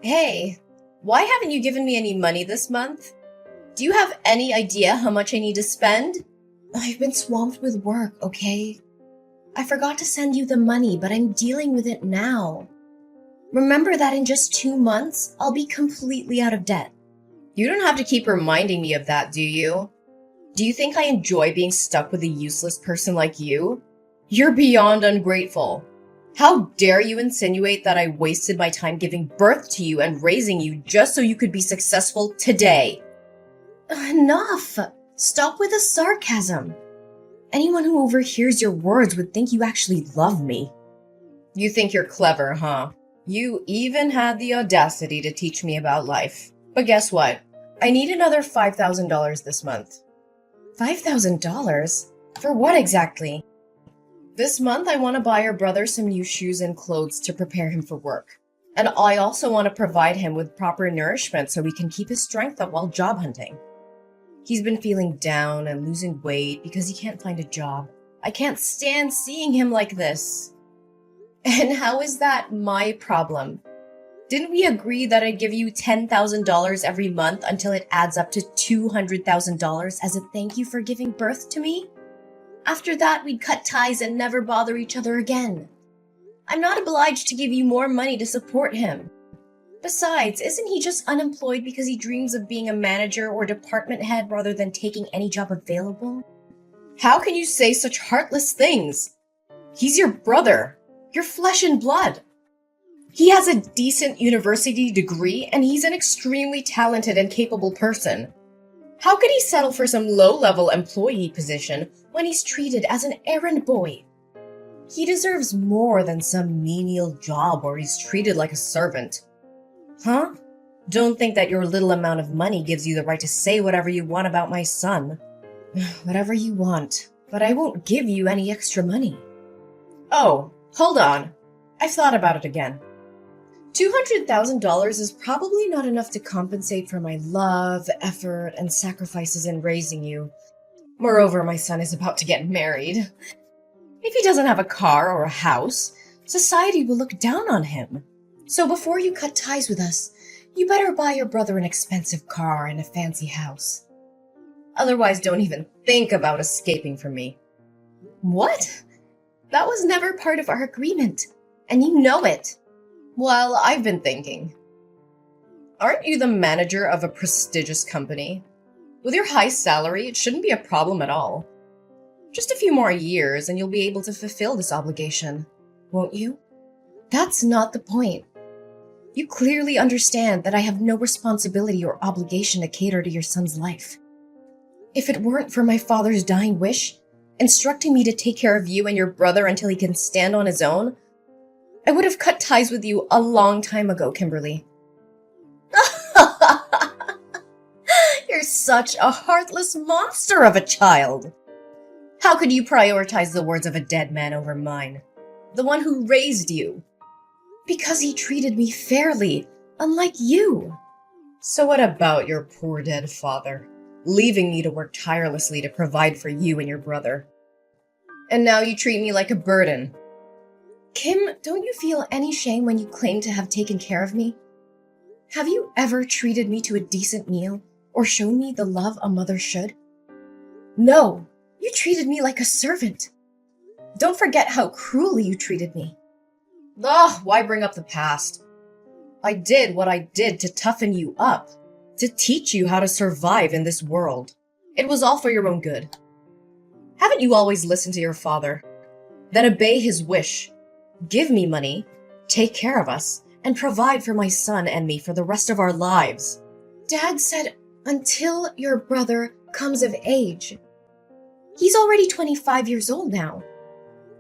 Hey, why haven't you given me any money this month? Do you have any idea how much I need to spend? I've been swamped with work, okay? I forgot to send you the money, but I'm dealing with it now. Remember that in just 2 months, I'll be completely out of debt. You don't have to keep reminding me of that, do you? Do you think I enjoy being stuck with a useless person like you? You're beyond ungrateful. How dare you insinuate that I wasted my time giving birth to you and raising you just so you could be successful today? Enough! Stop with the sarcasm. Anyone who overhears your words would think you actually love me. You think you're clever, huh? You even had the audacity to teach me about life. But guess what? I need another $5,000 this month. $5,000? For what exactly? This month, I want to buy your brother some new shoes and clothes to prepare him for work. And I also want to provide him with proper nourishment so he can keep his strength up while job hunting. He's been feeling down and losing weight because he can't find a job. I can't stand seeing him like this. And how is that my problem? Didn't we agree that I'd give you $10,000 every month until it adds up to $200,000 as a thank you for giving birth to me? After that, we'd cut ties and never bother each other again. I'm not obliged to give you more money to support him. Besides, isn't he just unemployed because he dreams of being a manager or department head rather than taking any job available? How can you say such heartless things? He's your brother, your flesh and blood. He has a decent university degree and he's an extremely talented and capable person. How could he settle for some low-level employee position when he's treated as an errand boy? He deserves more than some menial job where he's treated like a servant. Huh? Don't think that your little amount of money gives you the right to say whatever you want about my son. Whatever you want, but I won't give you any extra money. Oh, hold on. I've thought about it again. $200,000 is probably not enough to compensate for my love, effort, and sacrifices in raising you. Moreover, my son is about to get married. If he doesn't have a car or a house, society will look down on him. So before you cut ties with us, you better buy your brother an expensive car and a fancy house. Otherwise, don't even think about escaping from me. What? That was never part of our agreement, and you know it. Well, I've been thinking. Aren't you the manager of a prestigious company? With your high salary, it shouldn't be a problem at all. Just a few more years and you'll be able to fulfill this obligation, won't you? That's not the point. You clearly understand that I have no responsibility or obligation to cater to your son's life. If it weren't for my father's dying wish, instructing me to take care of you and your brother until he can stand on his own, I would have cut ties with you a long time ago, Kimberly. You're such a heartless monster of a child. How could you prioritize the words of a dead man over mine? The one who raised you? Because he treated me fairly, unlike you. So what about your poor dead father, leaving me to work tirelessly to provide for you and your brother? And now you treat me like a burden. Kim, don't you feel any shame when you claim to have taken care of me? Have you ever treated me to a decent meal or shown me the love a mother should? No, you treated me like a servant. Don't forget how cruelly you treated me. Ugh, why bring up the past? I did what I did to toughen you up, to teach you how to survive in this world. It was all for your own good. Haven't you always listened to your father? Then obey his wish. Give me money, take care of us, and provide for my son and me for the rest of our lives. Dad said, until your brother comes of age. He's already 25 years old now.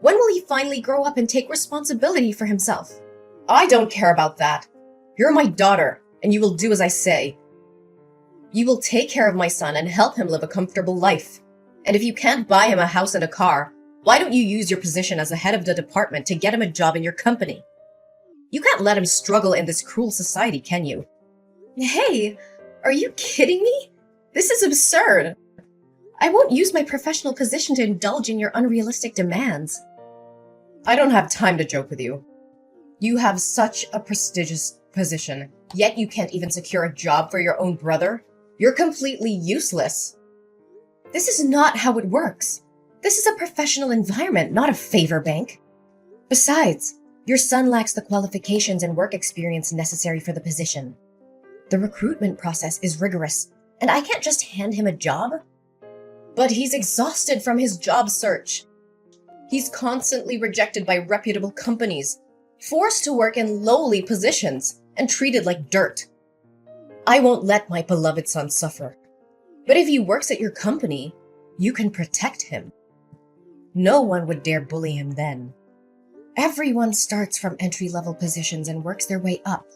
When will he finally grow up and take responsibility for himself? I don't care about that. You're my daughter, and you will do as I say. You will take care of my son and help him live a comfortable life. And if you can't buy him a house and a car, why don't you use your position as the head of the department to get him a job in your company? You can't let him struggle in this cruel society, can you? Hey, are you kidding me? This is absurd. I won't use my professional position to indulge in your unrealistic demands. I don't have time to joke with you. You have such a prestigious position, yet you can't even secure a job for your own brother? You're completely useless. This is not how it works. This is a professional environment, not a favor bank. Besides, your son lacks the qualifications and work experience necessary for the position. The recruitment process is rigorous, and I can't just hand him a job. But he's exhausted from his job search. He's constantly rejected by reputable companies, forced to work in lowly positions, and treated like dirt. I won't let my beloved son suffer. But if he works at your company, you can protect him. No one would dare bully him then. Everyone starts from entry-level positions and works their way up.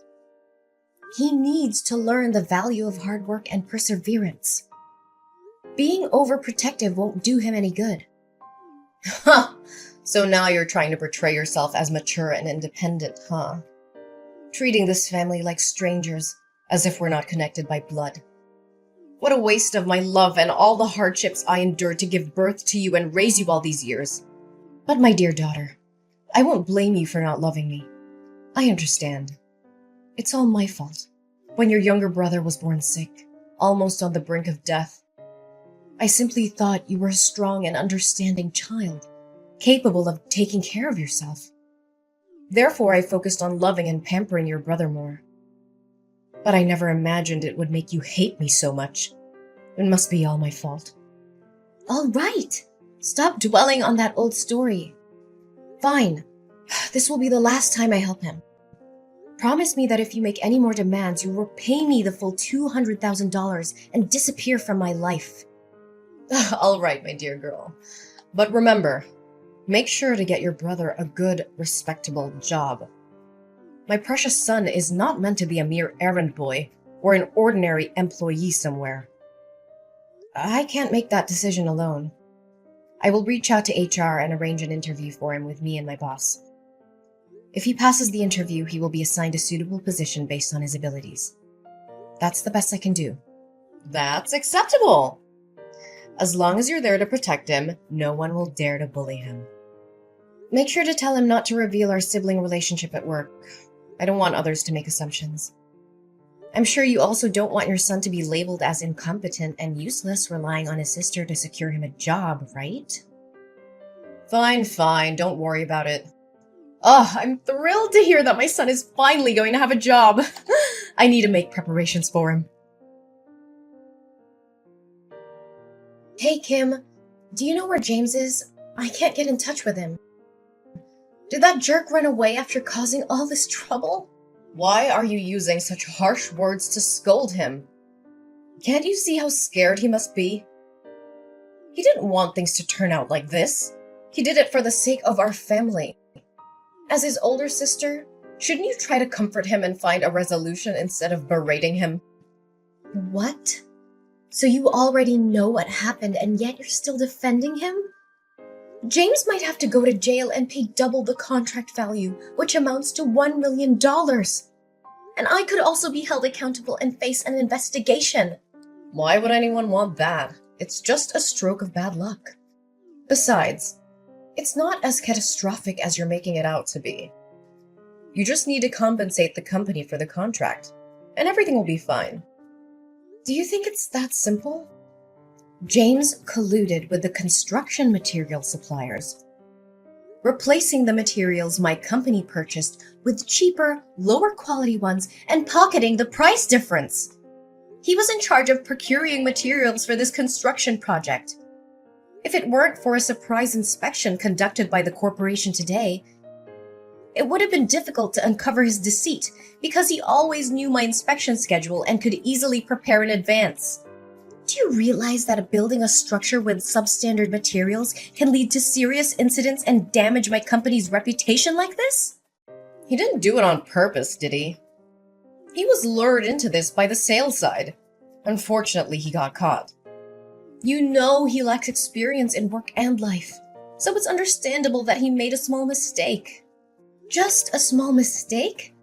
He needs to learn the value of hard work and perseverance. Being overprotective won't do him any good. Huh! So now you're trying to portray yourself as mature and independent, huh? Treating this family like strangers, as if we're not connected by blood. What a waste of my love and all the hardships I endured to give birth to you and raise you all these years. But my dear daughter, I won't blame you for not loving me. I understand. It's all my fault. When your younger brother was born sick, almost on the brink of death, I simply thought you were a strong and understanding child, capable of taking care of yourself. Therefore, I focused on loving and pampering your brother more. But I never imagined it would make you hate me so much. It must be all my fault. All right. Stop dwelling on that old story. Fine. This will be the last time I help him. Promise me that if you make any more demands, you will pay me the full $200,000 and disappear from my life. All right, my dear girl. But remember, make sure to get your brother a good, respectable job. My precious son is not meant to be a mere errand boy or an ordinary employee somewhere. I can't make that decision alone. I will reach out to HR and arrange an interview for him with me and my boss. If he passes the interview, he will be assigned a suitable position based on his abilities. That's the best I can do. That's acceptable. As long as you're there to protect him, no one will dare to bully him. Make sure to tell him not to reveal our sibling relationship at work. I don't want others to make assumptions. I'm sure you also don't want your son to be labeled as incompetent and useless, relying on his sister to secure him a job, right? Fine, don't worry about it. Oh, I'm thrilled to hear that my son is finally going to have a job. I need to make preparations for him. Hey, Kim, do you know where James is? I can't get in touch with him. Did that jerk run away after causing all this trouble? Why are you using such harsh words to scold him? Can't you see how scared he must be? He didn't want things to turn out like this. He did it for the sake of our family. As his older sister, shouldn't you try to comfort him and find a resolution instead of berating him? What? So you already know what happened and yet you're still defending him? James might have to go to jail and pay double the contract value, which amounts to $1 million. And I could also be held accountable and face an investigation. Why would anyone want that? It's just a stroke of bad luck. Besides, it's not as catastrophic as you're making it out to be. You just need to compensate the company for the contract, and everything will be fine. Do you think it's that simple? James colluded with the construction material suppliers, replacing the materials my company purchased with cheaper, lower quality ones and pocketing the price difference. He was in charge of procuring materials for this construction project. If it weren't for a surprise inspection conducted by the corporation today, it would have been difficult to uncover his deceit because he always knew my inspection schedule and could easily prepare in advance. Do you realize that building a structure with substandard materials can lead to serious incidents and damage my company's reputation like this? He didn't do it on purpose, did he? He was lured into this by the sales side. Unfortunately, he got caught. You know he lacks experience in work and life, so it's understandable that he made a small mistake. Just a small mistake?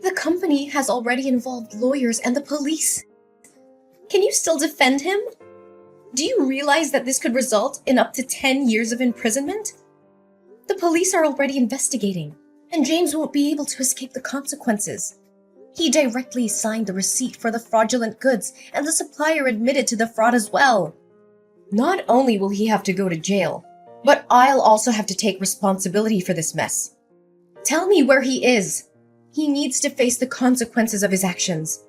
The company has already involved lawyers and the police. Can you still defend him? Do you realize that this could result in up to 10 years of imprisonment? The police are already investigating, and James won't be able to escape the consequences. He directly signed the receipt for the fraudulent goods, and the supplier admitted to the fraud as well. Not only will he have to go to jail, but I'll also have to take responsibility for this mess. Tell me where he is. He needs to face the consequences of his actions.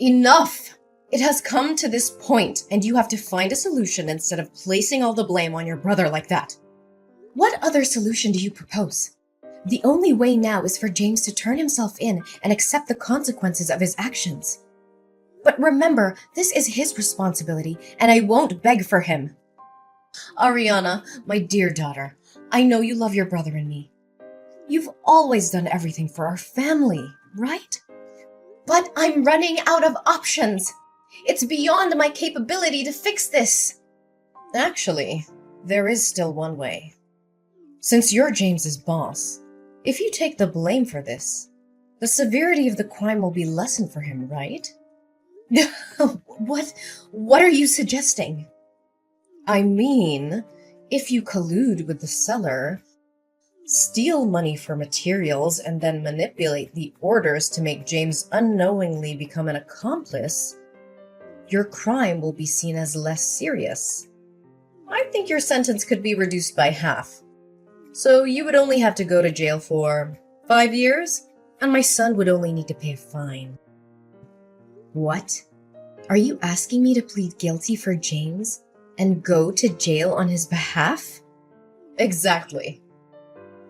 Enough! It has come to this point, and you have to find a solution instead of placing all the blame on your brother like that. What other solution do you propose? The only way now is for James to turn himself in and accept the consequences of his actions. But remember, this is his responsibility, and I won't beg for him. Ariana, my dear daughter, I know you love your brother and me. You've always done everything for our family, right? But I'm running out of options. It's beyond my capability to fix this. Actually, there is still one way. Since you're James's boss, if you take the blame for this, the severity of the crime will be lessened for him, right? What are you suggesting? I mean, if you collude with the seller, steal money for materials, and then manipulate the orders to make James unknowingly become an accomplice, your crime will be seen as less serious. I think your sentence could be reduced by half. So you would only have to go to jail for 5 years, and my son would only need to pay a fine. What? Are you asking me to plead guilty for James and go to jail on his behalf? Exactly.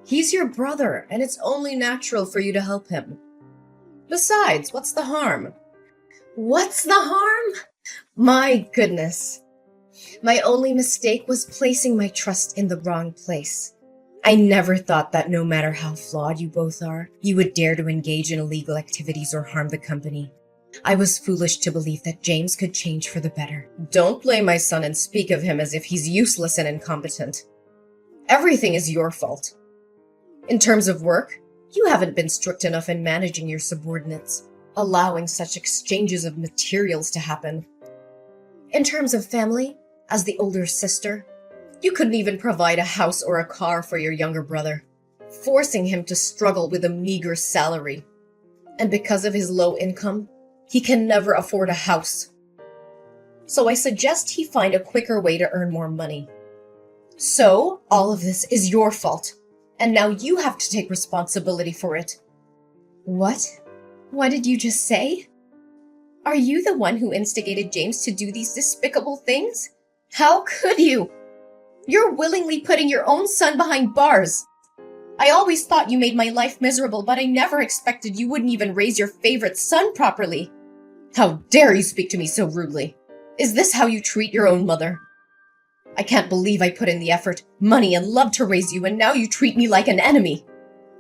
He's your brother, and it's only natural for you to help him. Besides, what's the harm? What's the harm? My goodness. My only mistake was placing my trust in the wrong place. I never thought that no matter how flawed you both are, you would dare to engage in illegal activities or harm the company. I was foolish to believe that James could change for the better. Don't blame my son and speak of him as if he's useless and incompetent. Everything is your fault. In terms of work, you haven't been strict enough in managing your subordinates, allowing such exchanges of materials to happen. In terms of family, as the older sister, you couldn't even provide a house or a car for your younger brother, forcing him to struggle with a meager salary. And because of his low income, he can never afford a house. So I suggest he find a quicker way to earn more money. So, all of this is your fault, and now you have to take responsibility for it. What? What did you just say? Are you the one who instigated James to do these despicable things? How could you? You're willingly putting your own son behind bars. I always thought you made my life miserable, but I never expected you wouldn't even raise your favorite son properly. How dare you speak to me so rudely? Is this how you treat your own mother? I can't believe I put in the effort, money, and love to raise you, and now you treat me like an enemy.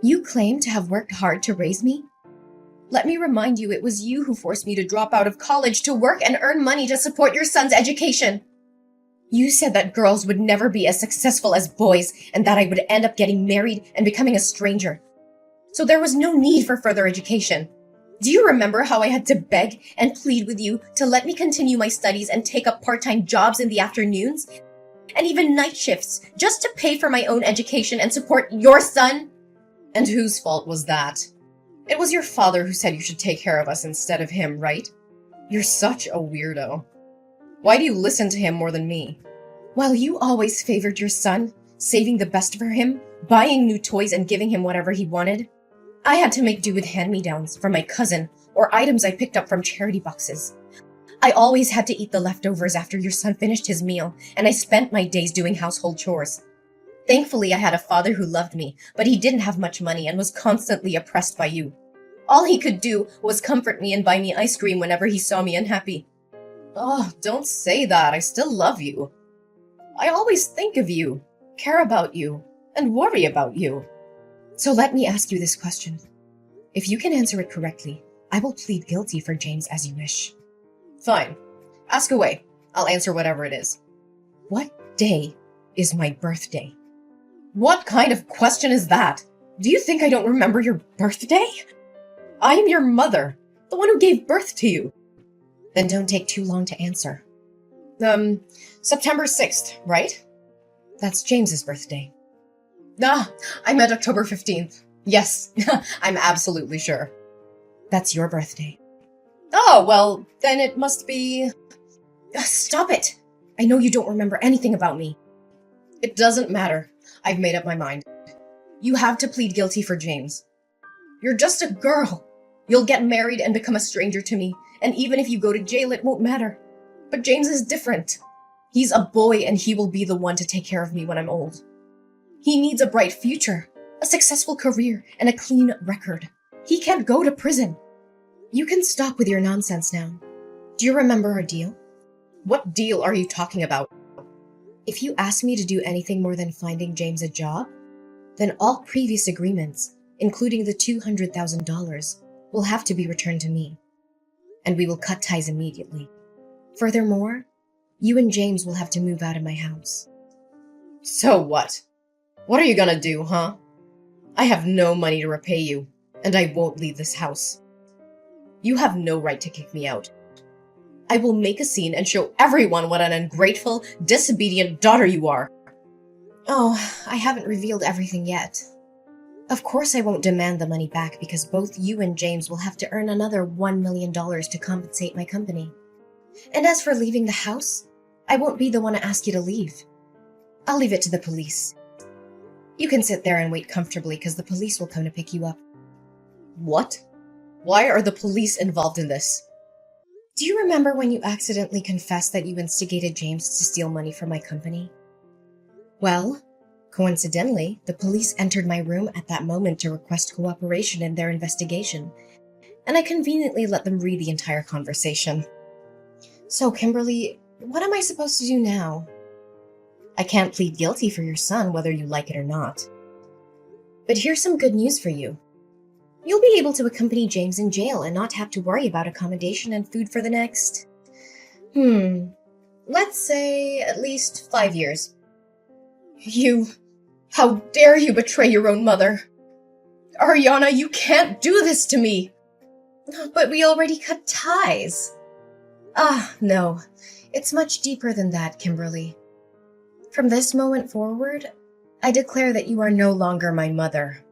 You claim to have worked hard to raise me? Let me remind you, it was you who forced me to drop out of college to work and earn money to support your son's education. You said that girls would never be as successful as boys, and that I would end up getting married and becoming a stranger. So there was no need for further education. Do you remember how I had to beg and plead with you to let me continue my studies and take up part-time jobs in the afternoons? And even night shifts, just to pay for my own education and support your son? And whose fault was that? It was your father who said you should take care of us instead of him, right? You're such a weirdo. Why do you listen to him more than me? While you always favored your son, saving the best for him, buying new toys and giving him whatever he wanted, I had to make do with hand-me-downs from my cousin or items I picked up from charity boxes. I always had to eat the leftovers after your son finished his meal, and I spent my days doing household chores. Thankfully, I had a father who loved me, but he didn't have much money and was constantly oppressed by you. All he could do was comfort me and buy me ice cream whenever he saw me unhappy. Oh, don't say that. I still love you. I always think of you, care about you, and worry about you. So let me ask you this question. If you can answer it correctly, I will plead guilty for James as you wish. Fine. Ask away. I'll answer whatever it is. What day is my birthday? What kind of question is that? Do you think I don't remember your birthday? I am your mother, the one who gave birth to you. Then don't take too long to answer. September 6th, right? That's James's birthday. I meant October 15th. Yes, I'm absolutely sure. That's your birthday. Oh, well, then it must be... Stop it! I know you don't remember anything about me. It doesn't matter. I've made up my mind. You have to plead guilty for James. You're just a girl. You'll get married and become a stranger to me, and even if you go to jail, it won't matter. But James is different. He's a boy, and he will be the one to take care of me when I'm old. He needs a bright future, a successful career, and a clean record. He can't go to prison. You can stop with your nonsense now. Do you remember our deal? What deal are you talking about? If you ask me to do anything more than finding James a job, then all previous agreements, including the $200,000, will have to be returned to me. And we will cut ties immediately. Furthermore, you and James will have to move out of my house. So what? What are you gonna do, huh? I have no money to repay you, and I won't leave this house. You have no right to kick me out. I will make a scene and show everyone what an ungrateful, disobedient daughter you are. Oh, I haven't revealed everything yet. Of course I won't demand the money back because both you and James will have to earn another $1 million to compensate my company. And as for leaving the house, I won't be the one to ask you to leave. I'll leave it to the police. You can sit there and wait comfortably because the police will come to pick you up. What? Why are the police involved in this? Do you remember when you accidentally confessed that you instigated James to steal money from my company? Well, coincidentally, the police entered my room at that moment to request cooperation in their investigation, and I conveniently let them read the entire conversation. So, Kimberly, what am I supposed to do now? I can't plead guilty for your son, whether you like it or not. But here's some good news for you. You'll be able to accompany James in jail and not have to worry about accommodation and food for the next... let's say at least 5 years. How dare you betray your own mother? Ariana, you can't do this to me! But we already cut ties. No. It's much deeper than that, Kimberly. From this moment forward, I declare that you are no longer my mother.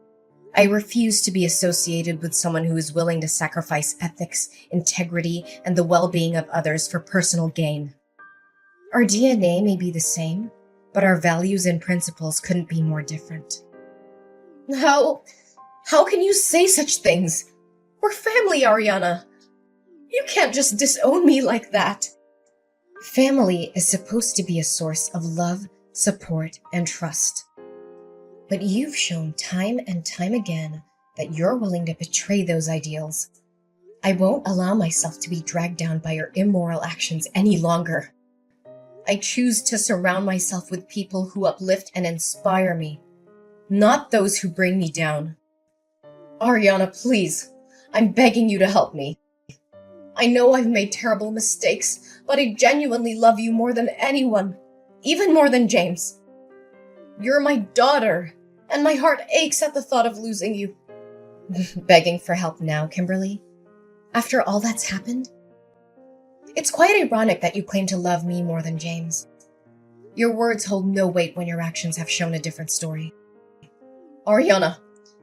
I refuse to be associated with someone who is willing to sacrifice ethics, integrity, and the well-being of others for personal gain. Our DNA may be the same, but our values and principles couldn't be more different. How can you say such things? We're family, Ariana. You can't just disown me like that. Family is supposed to be a source of love, support, and trust. But you've shown time and time again that you're willing to betray those ideals. I won't allow myself to be dragged down by your immoral actions any longer. I choose to surround myself with people who uplift and inspire me, not those who bring me down. Ariana, please, I'm begging you to help me. I know I've made terrible mistakes, but I genuinely love you more than anyone, even more than James. You're my daughter, and my heart aches at the thought of losing you. Begging for help now, Kimberly? After all that's happened? It's quite ironic that you claim to love me more than James. Your words hold no weight when your actions have shown a different story. Ariana,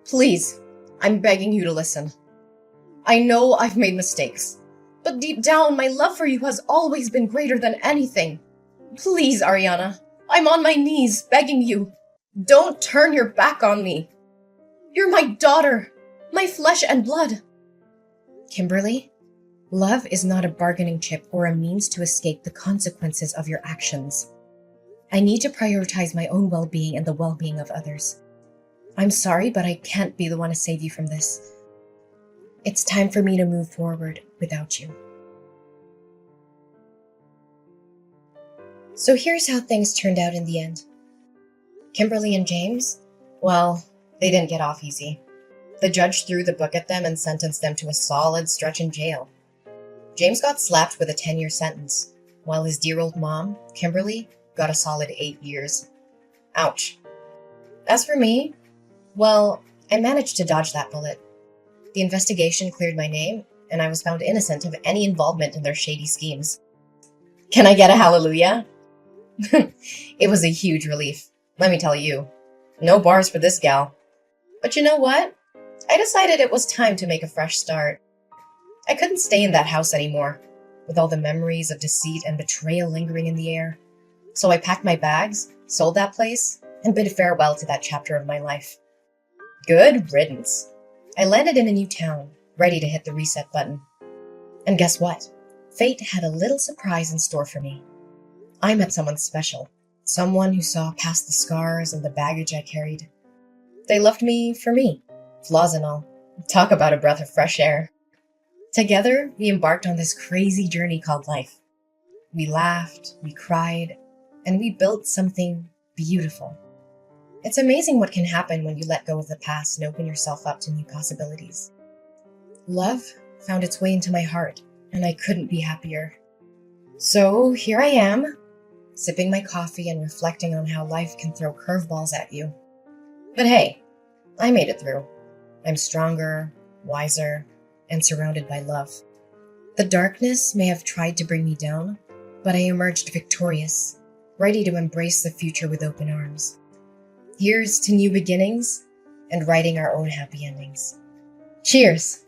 please, I'm begging you to listen. I know I've made mistakes, but deep down, my love for you has always been greater than anything. Please, Ariana, I'm on my knees begging you. Don't turn your back on me. You're my daughter, my flesh and blood. Kimberly, love is not a bargaining chip or a means to escape the consequences of your actions. I need to prioritize my own well-being and the well-being of others. I'm sorry, but I can't be the one to save you from this. It's time for me to move forward without you. So here's how things turned out in the end. Kimberly and James, well, they didn't get off easy. The judge threw the book at them and sentenced them to a solid stretch in jail. James got slapped with a 10-year sentence, while his dear old mom, Kimberly, got a solid 8 years. Ouch. As for me, well, I managed to dodge that bullet. The investigation cleared my name, and I was found innocent of any involvement in their shady schemes. Can I get a hallelujah? It was a huge relief, let me tell you. No bars for this gal. But you know what? I decided it was time to make a fresh start. I couldn't stay in that house anymore, with all the memories of deceit and betrayal lingering in the air. So I packed my bags, sold that place, and bid farewell to that chapter of my life. Good riddance. I landed in a new town, ready to hit the reset button. And guess what? Fate had a little surprise in store for me. I met someone special, someone who saw past the scars and the baggage I carried. They loved me for me, flaws and all. Talk about a breath of fresh air. Together, we embarked on this crazy journey called life. We laughed, we cried, and we built something beautiful. It's amazing what can happen when you let go of the past and open yourself up to new possibilities. Love found its way into my heart, and I couldn't be happier. So here I am, sipping my coffee and reflecting on how life can throw curveballs at you. But hey, I made it through. I'm stronger, wiser, and surrounded by love. The darkness may have tried to bring me down, but I emerged victorious, ready to embrace the future with open arms. Here's to new beginnings and writing our own happy endings. Cheers!